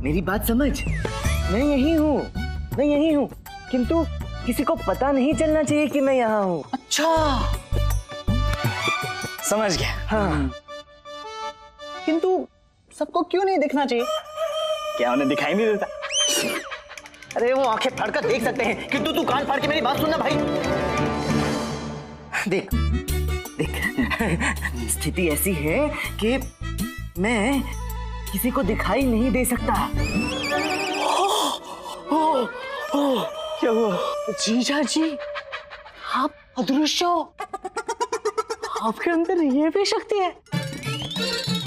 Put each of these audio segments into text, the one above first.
मेरी बात समझ। मैं यही हूँ, किंतु किसी को पता नहीं चलना चाहिए कि मैं यहाँ हूँ। अच्छा, समझ गया। हाँ, किंतु सबको क्यों नहीं दिखना चाहिए? क्या उन्हें दिखाई नहीं देता? अरे वो आंखें फाड़कर देख सकते हैं, किंतु तू कान फाड़ के मेरी बात सुनना भाई। देख स्थिति ऐसी है कि मैं किसी को दिखाई नहीं दे सकता। क्या हुआ? जीजा जी, आप अदृश्य हो। आपके अंदर ये भी शक्ति है।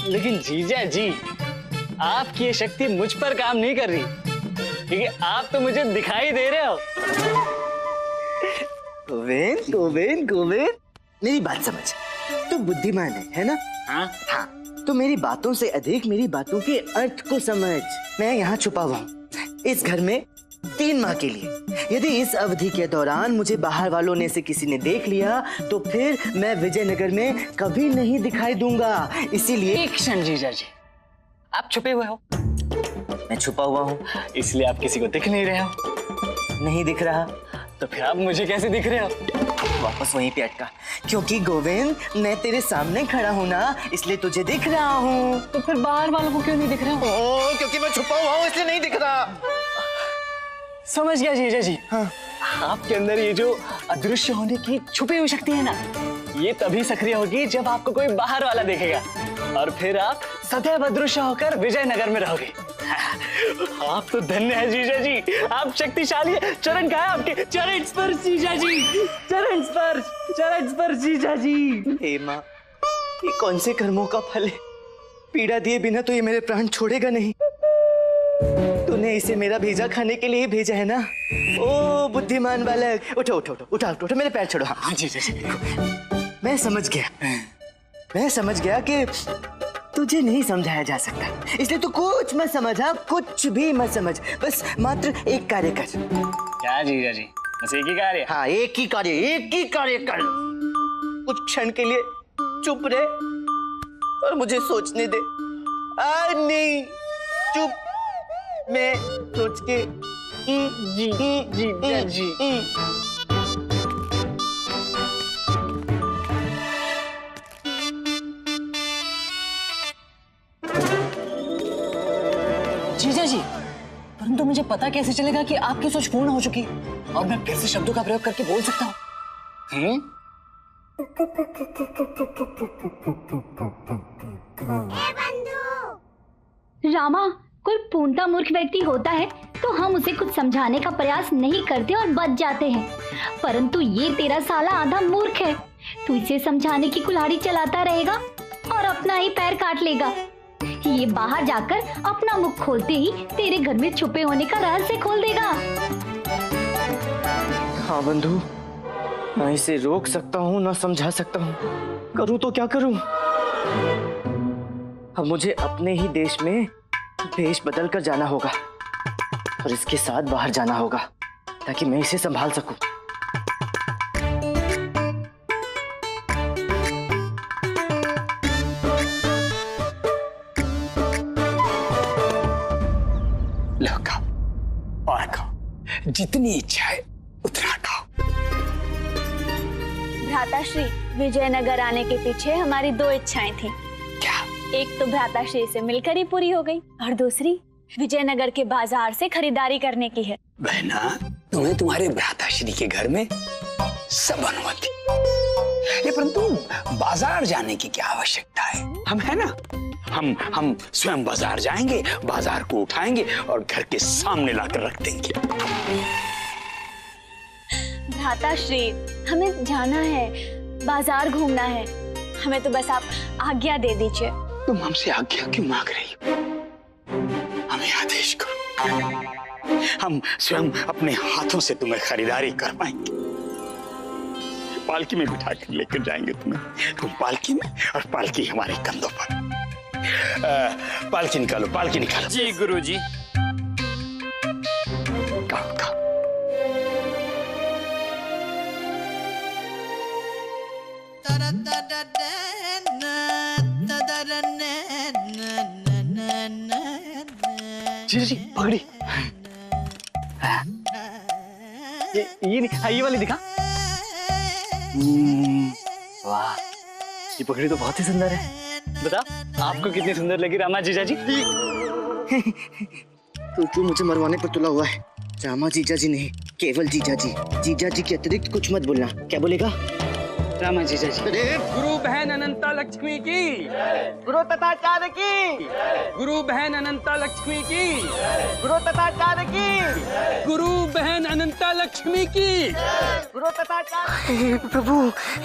लेकिन जीजा जी, आपकी ये शक्ति मुझ पर काम नहीं कर रही, क्योंकि आप तो मुझे दिखाई दे रहे हो। गोविंद, मेरी बात समझ। तू बुद्धिमान है ना? हाँ हाँ, तो मेरी बातों से अधिक मेरी बातों के अर्थ को समझ। मैं यहाँ छुपा हुआ हूँ इस घर में 3 माह के लिए। यदि इस अवधि के दौरान मुझे बाहर वालों ने से किसी ने देख लिया तो फिर मैं विजयनगर में कभी नहीं दिखाई दूंगा। इसीलिए एक क्षण जीजा जी, आप छुपे हुए हो। मैं छुपा हुआ हूँ, इसलिए आप किसी को दिख नहीं रहे हो। नहीं दिख रहा। तो फिर आप मुझे कैसे दिख रहे हो? वापस वहीं पे अटका, क्योंकि गोविंद मैं तेरे सामने खड़ा हूँ ना, इसलिए तुझे दिख रहा हूँ। तो फिर बाहर वालों को क्यों नहीं दिख रहे हो? क्योंकि मैं छुपा हुआ हूँ इसलिए नहीं दिख रहा। समझ गया जीजा जी। हाँ। आपके अंदर ये जो अदृश्य होने की छुपी हुई शक्ति है ना, ये तभी सक्रिय होगी जब आपको कोई बाहर वाला देखेगा, और फिर आप सदैव अदृश्य होकर विजयनगर में रहोगे। आप तो धन्य है जीजा जी, आप शक्तिशाली है। चरण कहाँ है आपके? चरण स्पर्श जीजा जी, चरण स्पर्श जीजा जी। हे माँ, ये कौन से कर्मों का फल है? पीड़ा दिए बिना तो ये मेरे प्राण छोड़ेगा नहीं। तूने इसे मेरा भेजा खाने के लिए ही भेजा है ना? ओ बुद्धिमान बालक, उठो, मेरे पैर छोड़ो। हाँ जीजा जी। मैं समझ गया कि तुझे नहीं समझाया जा सकता, इसलिए तू कुछ मत समझ। हाँ, कुछ भी मत समझ, बस मात्र एक कार्य कर। क्या जीजा जी? बस एक ही कार्य? हाँ, एक ही कार्य कर। कुछ क्षण के लिए चुप रहे और मुझे सोचने दे। नहीं, चुप। मैं सोच के जीजा जी। जीजा जी, परंतु मुझे पता कैसे चलेगा कि आपकी सोच पूर्ण हो चुकी है और मैं फिर से शब्दों का प्रयोग करके बोल सकता हूँ? रामा, कोई पूर्णतः मूर्ख व्यक्ति होता है तो हम उसे कुछ समझाने का प्रयास नहीं करते और बच जाते हैं, परंतु ये तेरा साला आधा मूर्ख है। तू इसे समझाने की कुल्हाड़ी चलाता रहेगा और अपना ही पैर काट लेगा। ये बाहर जाकर अपना मुख खोलते ही तेरे घर में छुपे होने का रहस्य खोल देगा। हाँ बंधु, ना इसे रोक सकता हूँ ना समझा सकता हूँ। करूँ तो क्या करूँ? अब मुझे अपने ही देश में भेष बदल कर जाना होगा और इसके साथ बाहर जाना होगा ताकि मैं इसे संभाल सकूं। लो खाओ और खाओ, जितनी इच्छा है उतना खाओ। भ्राताश्री, विजयनगर आने के पीछे हमारी 2 इच्छाएं थी। क्या? एक तो भ्राताश्री से मिलकर ही पूरी हो गई और दूसरी विजयनगर के बाजार से खरीदारी करने की है। बहना, तुम्हें तुम्हारे भ्राताश्री के घर में सब अनुमति, परंतु बाजार जाने की क्या आवश्यकता है? हम है ना, हम स्वयं बाजार जाएंगे, बाजार को उठाएंगे और घर के सामने लाकर रख देंगे। भ्राताश्री, हमें जाना है, बाजार घूमना है, हमें तो बस आप आज्ञा दे दीजिए। तुम हमसे आज्ञा क्यों मांग रही हो? हमें आदेश करो, हम स्वयं अपने हाथों से तुम्हें खरीदारी करवाएंगे। पालकी में बिठा कर लेकर जाएंगे तुम्हें, तुम पालकी में और पालकी हमारे कंधों पर। पालकी निकालो, पालकी निकालो। जी गुरुजी। खाओ खाओ। जीजा जी पगड़ी। ये नहीं, हाँ, ये वाली दिखा। वाह, ये पगड़ी तो बहुत ही सुंदर है। बता आपको कितनी सुंदर लगी रामा जीजा जी? तू मुझे मरवाने पर तुला हुआ है। रामा जीजा जी नहीं, केवल जीजा जी। जीजा जी के अतिरिक्त कुछ मत बोलना। क्या बोलेगा? रामा जीजा जी। गुरु बहन अनंता लक्ष्मी की, गुरु तथाचार्य की, गुरु बहन अनंता लक्ष्मी की, गुरु तथाचार्य की, गुरु बहन अनंता लक्ष्मी की। गुरु तथाचार्य। प्रभु,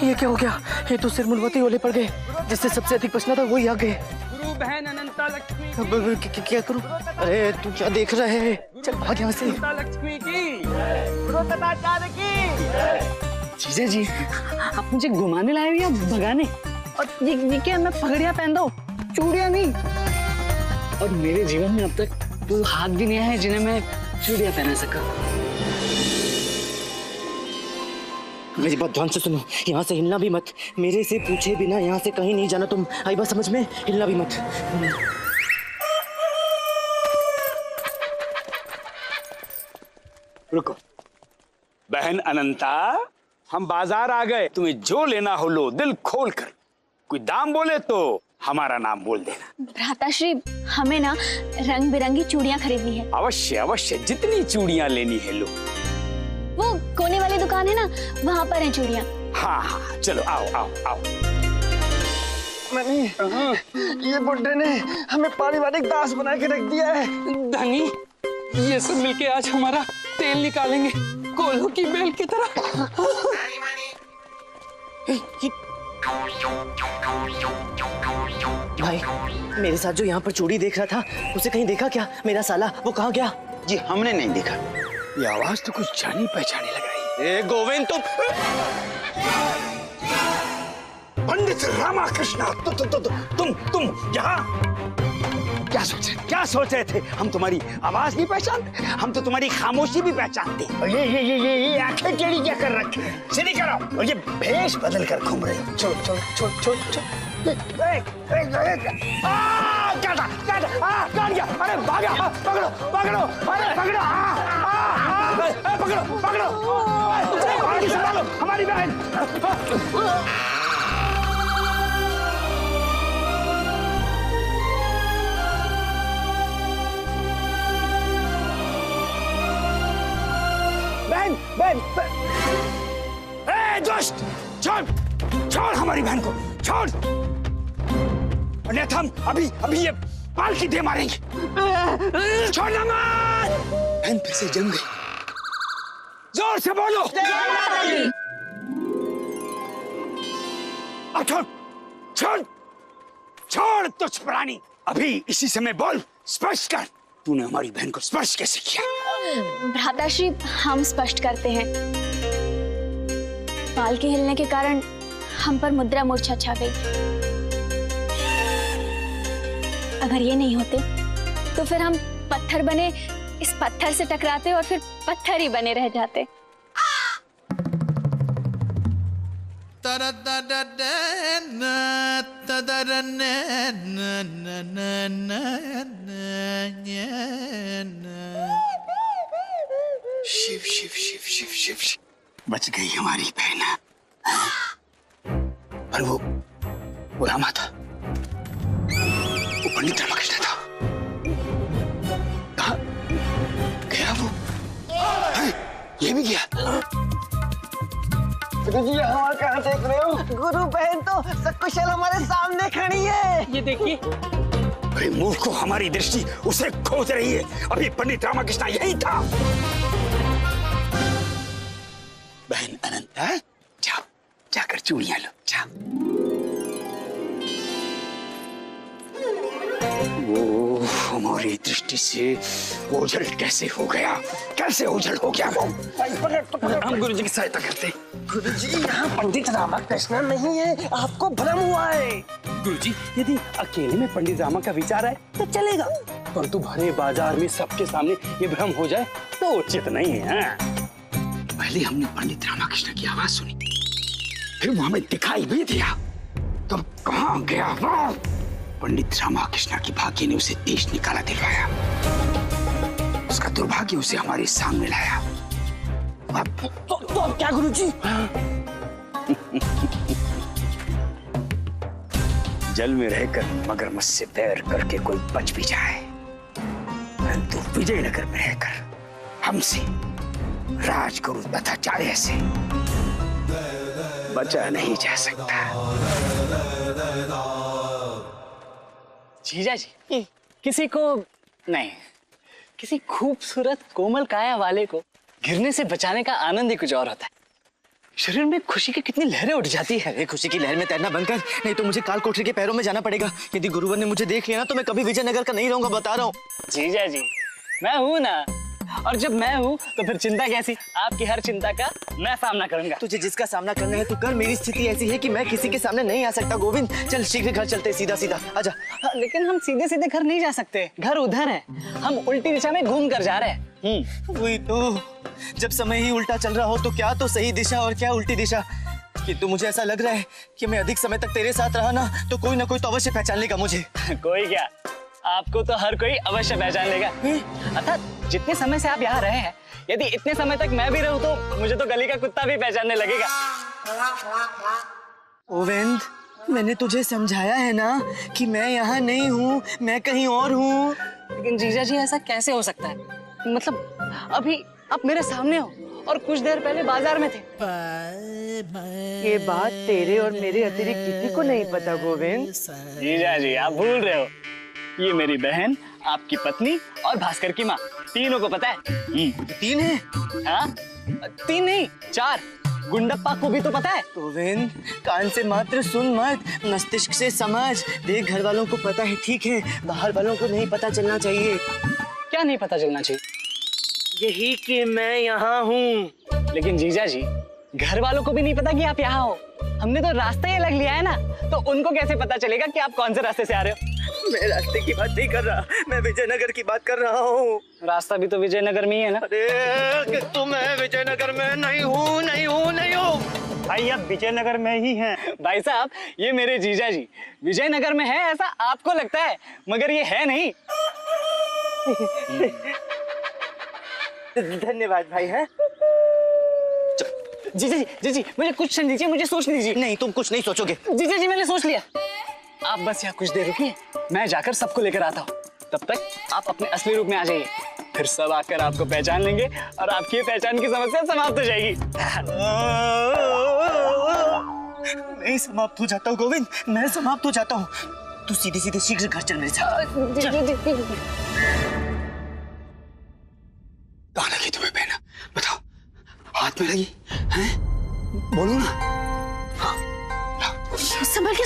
ये क्या हो गया? ये तो सिर मुलवती ओले पड़ गए। जिससे सबसे अधिक बचना था वही आ गए। गुरु बहन अनंता लक्ष्मी की, अब क्या करूं? अरे तू क्या देख रहा है? चल भाग यहाँ से। अनंता लक्ष्मी की, गुरु तथाचार्य की। जीजा जी आप मुझे घुमाने लाए या भगाने? और ये क्या, मैं पगड़ियां पहनता हूँ, चूड़ियां नहीं। और मेरे जीवन में अब तक वो हाथ भी नहीं आए जिन्हें मैं चूड़ियां पहना सका। मेरी बात ध्यान से सुनो, यहाँ से हिलना भी मत। मेरे से पूछे बिना यहाँ से कहीं नहीं जाना। तुम आई बात समझ में? हिलना भी मत। रुको बहन अनंता, हम बाजार आ गए। तुम्हें जो लेना हो लो, दिल खोल कर। कोई दाम बोले तो हमारा नाम बोल देना। भ्राताश्री, हमें ना रंग बिरंगी चूड़ियां खरीदनी है। अवश्य अवश्य, जितनी चूड़ियां लेनी है लो। वो कोने वाली दुकान है ना, वहाँ पर हैं चूड़ियां। हाँ हाँ, चलो आओ आओ आओ। मम्मी, ये बुड्ढे ने हमें पारिवारिक दास बना के रख दिया है। धनी, ये सब मिलके आज हमारा तेल निकालेंगे, कोल्हू की बेल की तरह। भाई, मेरे साथ जो यहाँ पर चूड़ी देख रहा था, उसे कहीं देखा क्या? मेरा साला, वो कहाँ गया? जी हमने नहीं देखा। ये आवाज तो कुछ जानी पहचानी लग रही है। गोविंद, पंडित रामाकृष्ण, तुम यहाँ क्या सोच रहे थे? हम तुम्हारी आवाज नहीं पहचानते, हम तो तुम्हारी खामोशी भी पहचानते। और ये आंखें टेढ़ी क्या कर रखी है? सीधी करो। और ये भेष बदल कर घूम रहे हो। छोड़ छोड़ छोड़ छोड़ छोड़। क्या था? कौन गया? अरे भागा! पकड़ो पकड़ो! अरे पकड़ो! पकड़ो पकड़ो! संभालो हमारी बहन। बहन, दुष्ट! छोड़ हमारी बहन को, छोड़, अन्यथा हम अभी ये पालकी दे मारेंगे। छोड़ना मत! बहन फिर से जम गई। जोर से बोलो। अब छोड़ तुच्छ प्राणी। अभी इसी समय बोल, स्पष्ट कर, तूने हमारी बहन को स्पर्श कैसे किया? भ्राताश्री, हम स्पष्ट करते हैं। बाल के हिलने के कारण हम पर मुद्रा मूर्छा छा गई। अगर ये नहीं होते तो फिर हम पत्थर बने, इस पत्थर से टकराते और फिर पत्थर ही बने रह जाते। शिव शिव शिव शिव शिव शिव, बच गई हमारी बहन। और वो रामा था, वो पंडित रामकृष्ण था। कहाँ गया वो? ये भी गया। गुरुजी, हमारा कहाँ देख रहे हो? गुरु बहन तो सकुशल हमारे सामने खड़ी है। ये देखिए। अरे मूर्खों, हमारी दृष्टि उसे खोज रही है। अभी पंडित रामकृष्ण यही था। बहन अनंता, जाओ, जाकर चूड़ियां लो, जाओ। वो हमारी दृष्टि से ओझल कैसे हो गया? कैसे ओझल हो गया वो? हम गुरुजी की सहायता करते। गुरुजी, यहाँ पंडित रामकृष्ण नहीं है, आपको भ्रम हुआ है। गुरुजी, यदि अकेले में पंडित रामा का विचार आए तो चलेगा, परंतु भरे बाजार में सबके सामने ये भ्रम हो जाए तो उचित नहीं है। पहले हमने पंडित रामकृष्ण की आवाज सुनी, फिर वो हमें दिखाई भी दिया, तब कहाँ गया वो? पंडित रामकृष्ण की भाग्य ने उसे देश निकाला दिलवाया। उसका दुर्भाग्य उसे हमारे सामने लाया। तो अब क्या करूं जी? जल में रहकर मगरमच्छ से बैर करके कोई बच भी जाए, परंतु विजयनगर में रहकर हमसे, राजगुरु तथा चार्य से बचा नहीं जा सकता। जीजा जी, किसी को नहीं, किसी खूबसूरत कोमल काया वाले को गिरने से बचाने का आनंद ही कुछ और होता है। शरीर में खुशी की कितनी लहरें उठ जाती है। अरे खुशी की लहर में तैरना बंद कर, नहीं तो मुझे काल कोठरी के पैरों में जाना पड़ेगा। यदि गुरुवर ने मुझे देख लिया ना तो मैं कभी विजयनगर का नहीं रहूंगा, बता रहा हूँ। जीजा जी, मैं हूं ना, और जब मैं हूं तो फिर चिंता कैसी? आपकी हर चिंता का मैं सामना करूंगा। तुझे जिसका सामना करना है तू कर। मेरी स्थिति ऐसी है कि मैं किसी के सामने नहीं आ सकता। गोविंद चल शीघ्र घर चलते, सीधा सीधा आजा। हाँ, लेकिन हम सीधे सीधे घर नहीं जा सकते, घर उधर है, हम उल्टी दिशा में घूम कर जा रहे हैं। वही तो, जब समय ही उल्टा चल रहा हो तो क्या तो सही दिशा और क्या उल्टी दिशा। किंतु मुझे ऐसा लग रहा है कि मैं अधिक समय तक तेरे साथ रहा ना तो कोई ना कोई तो अवश्य पहचान लेगा मुझे। कोई क्या, आपको तो हर कोई अवश्य पहचान लेगा। अर्थात जितने समय से आप यहाँ रहे हैं, यदि इतने समय तक मैं भी रहूं तो मुझे तो गली का कुत्ता भी पहचानने लगेगा। गोविंद, मैंने तुझे समझाया है ना कि मैं यहाँ नहीं हूँ, मैं कहीं और हूँ। लेकिन जीजा जी, ऐसा कैसे हो सकता है? मतलब अभी आप मेरे सामने हो और कुछ देर पहले बाजार में थे। ये बात तेरे और मेरे अतिरिक्त किसी को नहीं पता गोविंद। जीजा जी, आप भूल रहे हो, ये मेरी बहन, आपकी पत्नी और भास्कर की माँ, तीनों को पता है। 3 है? हाँ, 3 नहीं 4, गुंडप्पा को भी तो पता है। गोविंद, कान से मात्र सुन मत, मस्तिष्क से समझ। देख, घर वालों को पता है ठीक है, बाहर वालों को नहीं पता चलना चाहिए। क्या नहीं पता चलना चाहिए? यही कि मैं यहाँ हूँ। लेकिन जीजा जी, घर वालों को भी नहीं पता कि आप यहाँ हो। हमने तो रास्ता ही अलग लिया है ना, तो उनको कैसे पता चलेगा कि आप कौन से रास्ते से आ रहे हो? मैं रास्ते की बात नहीं कर रहा, मैं विजयनगर की बात कर रहा हूँ। रास्ता भी तो विजयनगर में ही है ना। अरे तो मैं विजयनगर में नहीं हूँ, नहीं हूँ, नहीं हूँ। भाई अब विजयनगर में ही हैं। भाई साहब, ये मेरे जीजा जी विजयनगर में है ऐसा आपको लगता है, मगर ये है नहीं। धन्यवाद भाई। है जी, मुझे कुछ क्षण दीजिए, मुझे सोचने दीजिए। नहीं, तुम कुछ नहीं सोचोगे। जीजा जी, मैंने सोच लिया। आप बस यहाँ कुछ देर रुकिए, मैं जाकर सबको लेकर आता हूँ। तब तक आप अपने असली रूप में आ जाइए, फिर सब आकर आपको पहचान लेंगे और आपकी ये पहचान की समस्या समाप्त हो जाएगी। मैं समाप्त हो जाता हूँ गोविंद, मैं समाप्त हो जाता हूँ। तू सीधे सीधे शीघ्र घर चल मेरे साथ। कहाँ लगी तुम्हें बहना? बताओ, हाथ में लगी हैं? बोलो ना। संभल के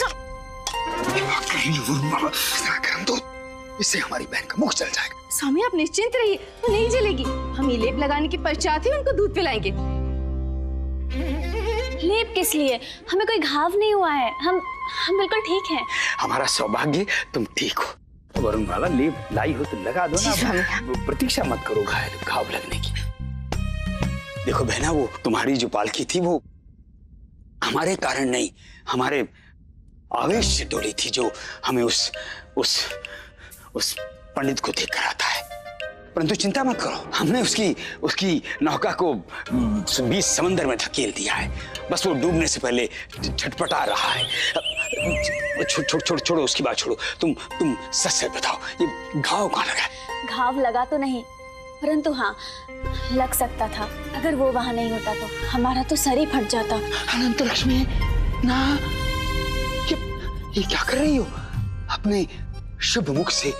गरम दूध, इससे हमारी बहन का मुख चल जाएगा। स्वामी आप निश्चिंत रहिए, वो नहीं जलेगी। हम ये लेप लगाने के पश्चात ही उनको दूध पिलाएंगे। लेप किस लिए? हमें कोई घाव नहीं हुआ है, हम बिल्कुल ठीक हैं। हमारा सौभाग्य तुम ठीक हो। वरुण वाला लेप लाई हो तो लगा दो ना, प्रतीक्षा मत करो घाव लगने की। देखो बहना, वो तुम्हारी जो पालकी थी वो हमारे कारण नहीं, हमारे आवेश से दौड़ी थी, जो हमें उस पंडित को देख कर आता है। परंतु चिंता मत करो, हमने उसकी नौका को बीच समंदर में धकेल दिया है। बस वो डूबने से पहले छटपटा रहा है। छोड़ो उसकी बात छोड़ो, तुम सच बताओ, ये घाव कहाँ लगा है? घाव लगा तो नहीं, परंतु हाँ लग सकता था। अगर वो वहां नहीं होता तो हमारा तो सर ही फट जाता। अनंत लक्ष्मी ना, ये क्या कर रही हो? अपने शुभ मुख से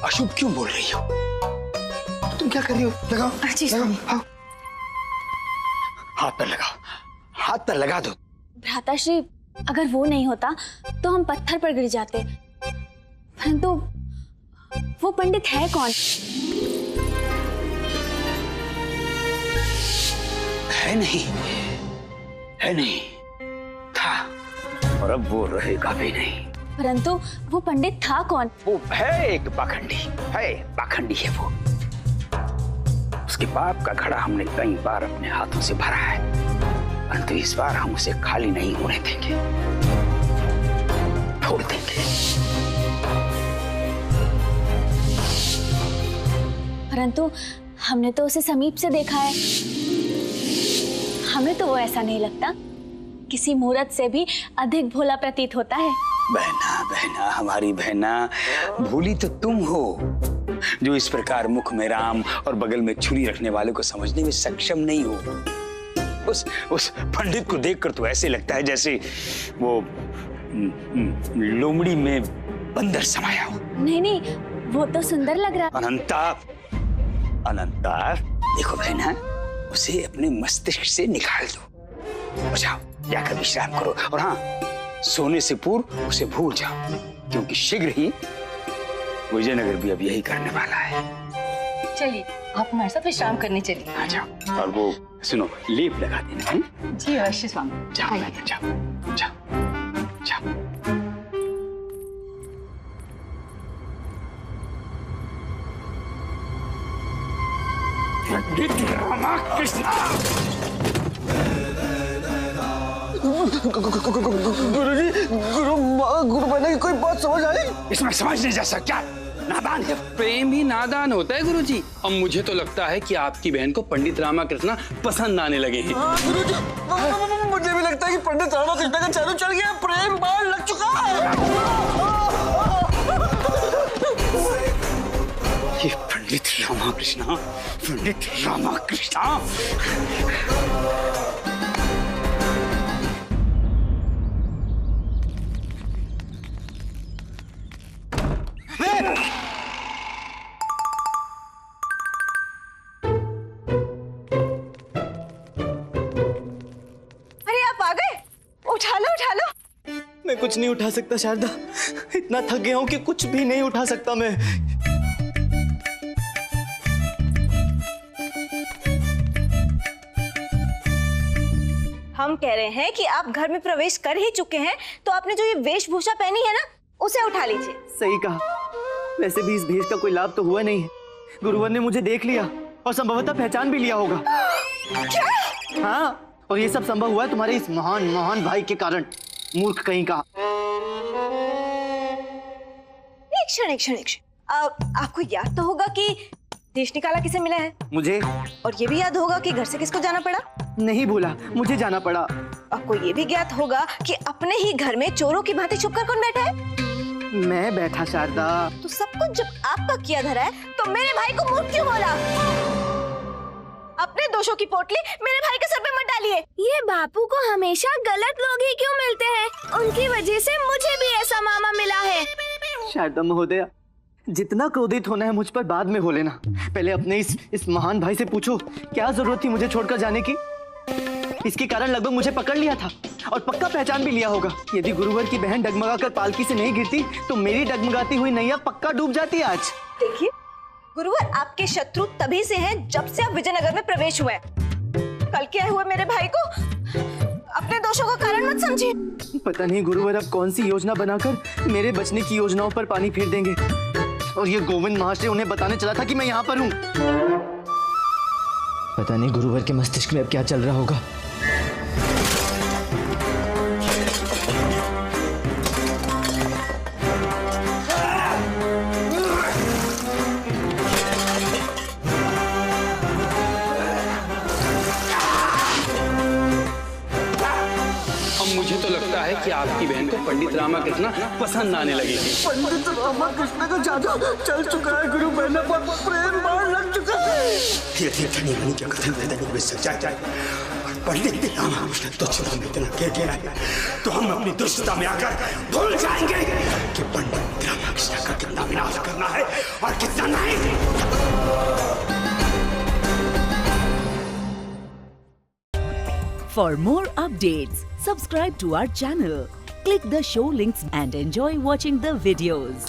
अशुभ क्यों बोल रही हो? तुम क्या कर रही हो? लगाओ, लगाओ, हाथ पर लगाओ, हाथ पर लगा दो। भ्राताश्री, अगर वो नहीं होता तो हम पत्थर पर गिर जाते, परंतु वो पंडित है कौन? है नहीं, था, और अब वो रहेगा भी नहीं। परंतु वो पंडित था कौन? वो है एक पाखंडी है वो। उसके पाप का घड़ा हमने कई बार अपने हाथों से भरा है, परंतु इस बार हम उसे खाली नहीं होने देंगे, छोड़ देंगे। परंतु हमने तो उसे समीप से देखा है, हमें तो वो ऐसा नहीं लगता। किसी मूरत से भी अधिक भोला प्रतीत होता है। बहना बहना हमारी बहना, भोली तो तुम हो जो इस प्रकार मुख में राम और बगल में छुरी रखने वाले को समझने में सक्षम नहीं हो। उस पंडित को देखकर तो ऐसे लगता है जैसे वो लोमड़ी में बंदर समाया हो। नहीं नहीं, वो तो सुंदर लग रहा। अनंता, अनंता, देखो बहना, उसे अपने मस्तिष्क से निकाल दो। जाओ जाकर विश्राम करो, और हाँ, सोने से पूर्व उसे भूल जाओ, क्योंकि शीघ्र ही विजयनगर भी अब यही करने वाला है। चलिए आप हमारे साथ विश्राम करने चलिए। आ जाओ, और वो सुनो, लेप लगा देना है। जी अवश्य स्वामी। जाओ बहना, जाओ जाओ जाओ। गुरु बहना की कोई बात समझ आई? इसमें समझ नहीं जा सकता, नादान है। प्रेम ही नादान होता है गुरुजी। अब मुझे तो लगता है कि आपकी बहन को पंडित रामाकृष्ण पसंद आने लगे हैं। गुरुजी, मुझे भी लगता है कि पंडित रामाकृष्ण का चालू चल गया, प्रेम बाण लग चुका है। ये पंडित रामाकृष्ण, पंडित रामाकृष्ण। अरे आप आ गए, उठा लो उठा लो। मैं कुछ नहीं उठा सकता शारदा, इतना थक गया हूँ कि कुछ भी नहीं उठा सकता मैं। हम कह रहे हैं कि आप घर में प्रवेश कर ही चुके हैं, तो आपने जो ये वेशभूषा पहनी है ना, उसे उठा लीजिए। सही कहा, वैसे भी इस भेष का कोई लाभ तो हुआ नहीं है। गुरुवर ने मुझे देख लिया और संभवतः पहचान भी लिया होगा। क्या? हाँ, और ये सब संभव हुआ है तुम्हारे इस महान महान भाई के कारण, मूर्ख कहीं का। एक क्षण एक क्षण एक क्षण, आपको याद तो होगा कि देश निकाला किसे मिला है, मुझे, और ये भी याद होगा कि घर से किसको जाना पड़ा। नहीं भूला, मुझे जाना पड़ा। आपको ये भी ज्ञात होगा कि अपने ही घर में चोरों की भांति छुपकर कौन बैठा है। मैं बैठा शारदा। तो सब कुछ जब आपका किया धरा है, तो मेरे भाई को मूर्ख क्यों बोला? अपने दोषों की पोटली मेरे भाई के सर पे मत डालिए। ये बापू को हमेशा गलत लोग ही क्यों मिलते हैं? उनकी वजह से मुझे भी ऐसा मामा मिला है। शारदा महोदया, जितना क्रोधित होना है मुझ पर बाद में हो लेना। पहले अपने इस महान भाई से पूछो, क्या जरूरत थी मुझे छोड़कर जाने की? इसके कारण लगभग मुझे पकड़ लिया था और पक्का पहचान भी लिया होगा। यदि गुरुवर की बहन डगमगाकर पालकी से नहीं गिरती तो मेरी डगमगाती हुई नैया पक्का डूब जाती आज। देखिए, गुरुवर आपके शत्रु तभी से हैं जब से आप विजयनगर में प्रवेश हुए। कल के आए हुए मेरे भाई को अपने दोषों का कारण मत समझिए। पता नहीं गुरुवर अब कौन सी योजना बनाकर मेरे बचने की योजनाओं पर पानी फेर देंगे। और ये गोविंद महाशय उन्हें बताने चला था कि मैं यहाँ पर हूँ। पता नहीं गुरुवर के मस्तिष्क में अब क्या चल रहा होगा। मुझे तो लगता है कि आपकी बहन को पंडित रामाकृष्ण पसंद आने लगेगी। पंडित रामाकृष्ण का जादू चल चुका है, गुरु बहना पर प्रेम बाण लग चुका है। धीरे धनी मनी का कथन वेदन में सच्चाई जाए और पंडित रामाकृष्ण तुच्छता में इतना गिर गया है, तो हम अपनी दुष्टता में आकर भूल जाएंगे कि पंडित रामाकृष्ण का कितना विनाश करना है और कितना नहीं। For more updates, subscribe to our channel, click the show links and enjoy watching the videos.